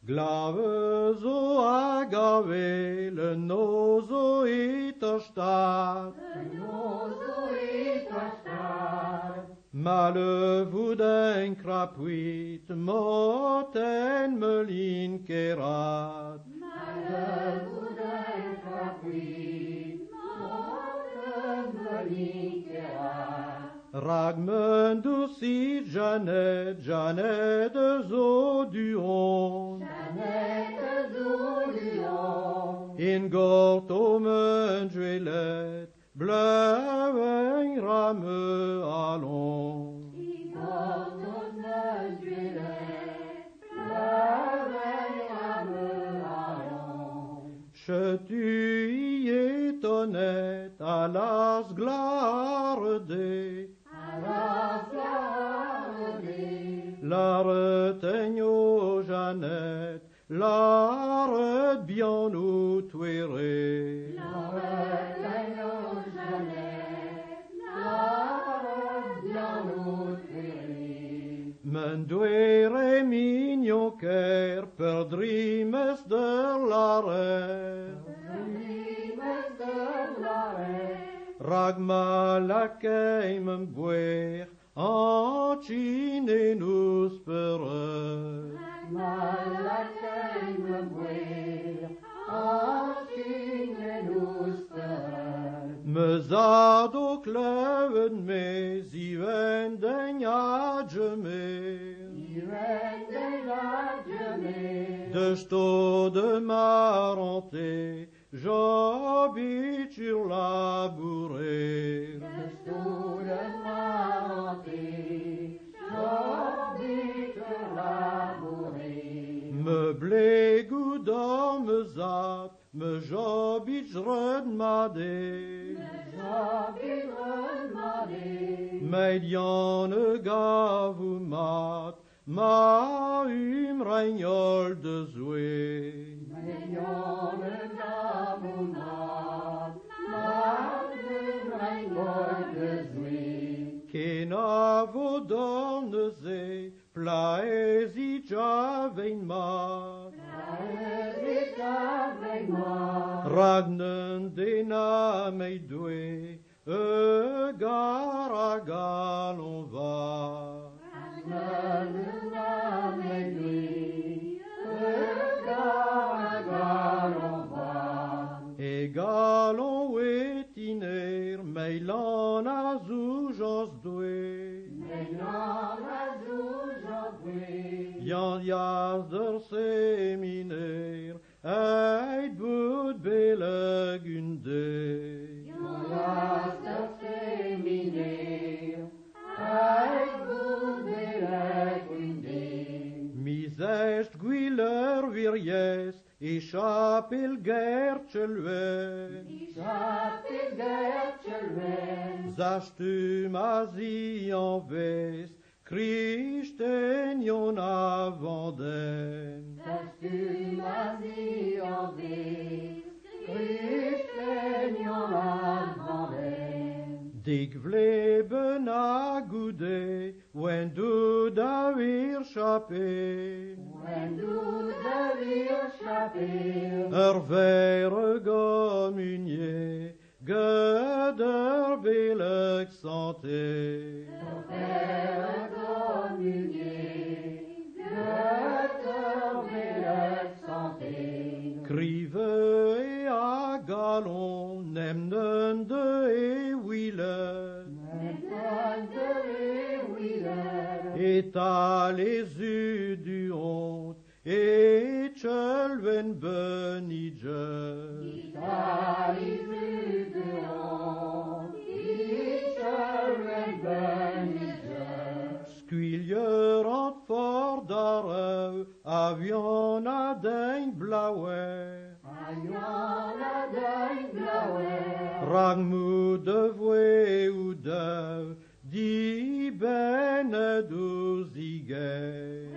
Glave zo agave le nozo itoshtar. Male vuden krapuit moten melin kerat. Ragmen douci Janet, Janet zo duon. In gort omen juelet, bleuwen rame allons. Je tu y étonnette à las glarde. La retegno Jeannette, la bien nous tuerait. Men duere mignon cœur perdrimes de la reine. Ragma la keim buer, en cine nous spere. Me zado kleven me, ziven den de sto de marenté, j'habite sur la bourrée. Me blégou dans me zat, me j'habite redmadé. Mediane gavou mat, ma regnol de zoué. Kena vodon ze, plaesi javein mat. Ragnen dena mei doué, gara galon va. Et galon wetiner, meilan azou jos doué. Jan jazder seminer, eit bud belegunde. Misest gwiller virjes, échappel gertjelwen. Zachtu mazi en vest, Christen yon avanden. Dik vleben a goude, when du da wir chappé. Vere communier, göder billig santé. Krive et à galon, nemnen de et wheelen. Et à les yeux du honte, et chelven benidje. Squilier en fort d'areu, avion a dein blauwe. Ragmou de voué ou de, di ben douzige.